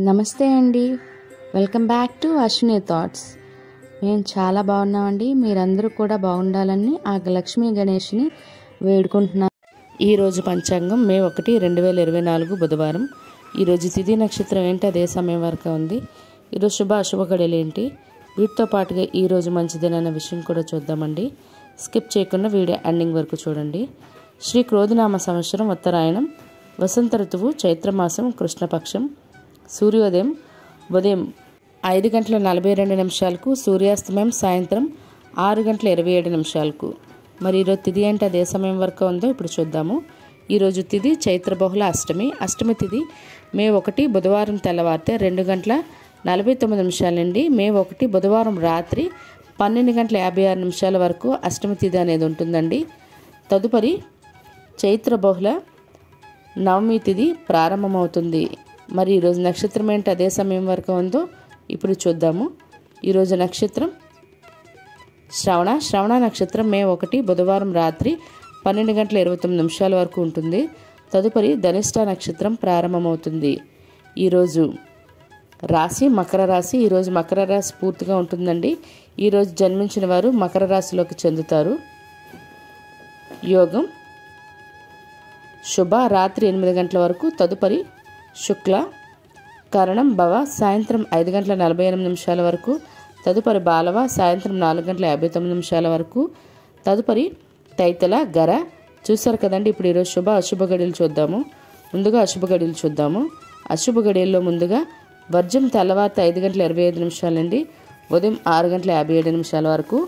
నమస్తే అండి, welcome back to Ashwini thoughts. మేము చాలా బాగున్నామండి. మీరందరూ కూడా బాగుండాలని ఆ లక్ష్మీ గణేష్ని వేడుకుంటున్నాం. ఈరోజు పంచాంగం మే 1, 2024 బుధవారం. ఈరోజు తిథి నక్షత్రం ఏంటి, అదే సమయం వరకు ఉంది. ఈరోజు శుభ అశుభ గడియలు ఏంటి, వీటితో పాటుగా ఈరోజు మంచిదేనన్న విషయం కూడా చూద్దామండి. స్కిప్ చేయకుండా వీడియో ఎండింగ్ వరకు చూడండి. శ్రీ క్రోధినామ సంవత్సరం ఉత్తరాయణం, వసంత ఋతువు చైత్రమాసం, కృష్ణపక్షం. సూర్యోదయం ఉదయం 5:42 సూర్యాస్తమయం సాయంత్రం 6:27. మరి ఈరోజు తిథి ఏంటి, అదే సమయం వరకు ఉందో ఇప్పుడు చూద్దాము. ఈరోజు తిథి చైత్ర బహుళ అష్టమి. అష్టమి తిథి మే 1 బుధవారం తెల్లవారితే 2:49 నుండి మే 1 బుధవారం రాత్రి 12:56 వరకు అష్టమి తిథి అనేది ఉంటుందండి. తదుపరి చైత్ర బహుళ నవమి తిథి ప్రారంభమవుతుంది. మరి ఈరోజు నక్షత్రం ఏంటి, అదే సమయం వరకు ఉందో ఇప్పుడు చూద్దాము. ఈరోజు నక్షత్రం శ్రవణ నక్షత్రం మే 1 బుధవారం రాత్రి 12:29 వరకు ఉంటుంది. తదుపరి ధనిష్ట నక్షత్రం ప్రారంభమవుతుంది. ఈరోజు రాశి మకర రాశి. ఈరోజు మకర రాశి పూర్తిగా ఉంటుందండి. ఈరోజు జన్మించిన వారు మకర రాశిలోకి చెందుతారు. యోగం శుభ రాత్రి 8 గంటల వరకు. తదుపరి శుక్ల కరణం భవ సాయంత్రం 5:48 వరకు. తదుపరి బాలవ సాయంత్రం 4:59 వరకు. తదుపరి తైతల గర. చూసారు కదండి. ఇప్పుడు ఈరోజు శుభ అశుభ గడియలు చూద్దాము. ముందుగా అశుభ గడియలు చూద్దాము. అశుభ గడియల్లో ముందుగా వర్జం తెల్లవారితే 5:25 నుండి ఉదయం 6:57 వరకు.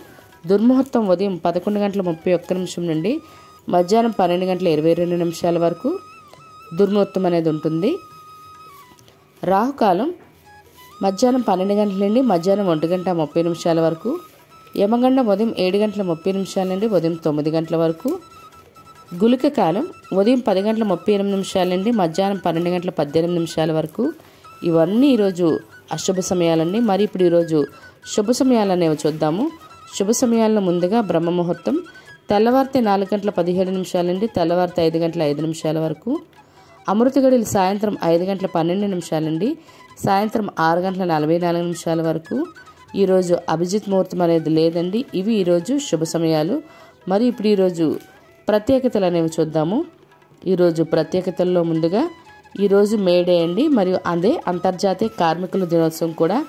దుర్ముహూర్తం ఉదయం 11:31 నుండి మధ్యాహ్నం 12:22 వరకు దుర్ముహూర్తం అనేది ఉంటుంది. రాహుకాలం మధ్యాహ్నం 12 గంటల నుండి మధ్యాహ్నం 1:30 వరకు. యమగండం ఉదయం 7:30 నుండి ఉదయం 9 గంటల వరకు. గుళిక కాలం ఉదయం 10:38 నుండి మధ్యాహ్నం 12:18 వరకు. ఇవన్నీ ఈరోజు అశుభ సమయాలండి. మరి ఇప్పుడు ఈరోజు శుభ సమయాలు అనేవి చూద్దాము. శుభ సమయాల్లో ముందుగా బ్రహ్మ ముహూర్తం తెల్లవారితే 4:17 నుండి తెల్లవారితే 5:05 వరకు. అమృత గడియలు సాయంత్రం 5:12 నుండి సాయంత్రం 6:44 వరకు. ఈరోజు అభిజిత్ ముహూర్తం అనేది లేదండి. ఇవి ఈరోజు శుభ సమయాలు. మరి ఇప్పుడు ఈరోజు ప్రత్యేకతలు అనేవి చూద్దాము. ఈరోజు ప్రత్యేకతల్లో ముందుగా ఈరోజు మేడే అండి, మరియు అదే అంతర్జాతీయ కార్మికుల దినోత్సవం కూడా.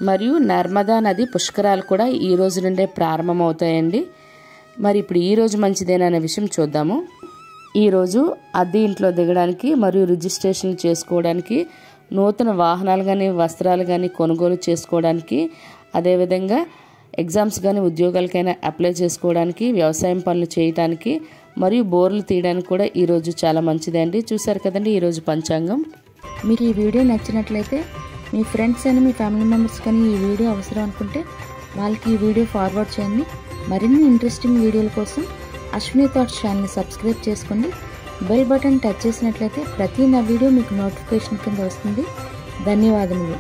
మరియు నర్మదా నది పుష్కరాలు కూడా ఈ రోజు నుండే ప్రారంభమవుతాయండి. మరి ఇప్పుడు ఈరోజు మంచిదేననే విషయం చూద్దాము. ఈరోజు అద్దె ఇంట్లో దిగడానికి మరియు రిజిస్ట్రేషన్ చేసుకోవడానికి, నూతన వాహనాలు కానీ వస్త్రాలు కానీ కొనుగోలు చేసుకోవడానికి, అదేవిధంగా ఎగ్జామ్స్ కానీ ఉద్యోగాలకైనా అప్లై చేసుకోవడానికి, వ్యవసాయం పనులు చేయడానికి మరియు బోర్లు తీయడానికి కూడా ఈరోజు చాలా మంచిదండి. చూసారు కదండి ఈరోజు పంచాంగం. మీకు ఈ వీడియో నచ్చినట్లయితే మీ ఫ్రెండ్స్ అని మీ ఫ్యామిలీ మెంబర్స్ కానీ ఈ వీడియో అవసరం అనుకుంటే వాళ్ళకి ఈ వీడియో ఫార్వర్డ్ చేయండి. మరిన్ని ఇంట్రెస్టింగ్ వీడియోల కోసం అశ్విని థాట్స్ ఛానల్ని సబ్స్క్రైబ్ చేసుకోండి. బెల్ బటన్ టచ్ చేసినట్లయితే ప్రతి నా వీడియో మీకు నోటిఫికేషన్ కింద వస్తుంది. ధన్యవాదములు.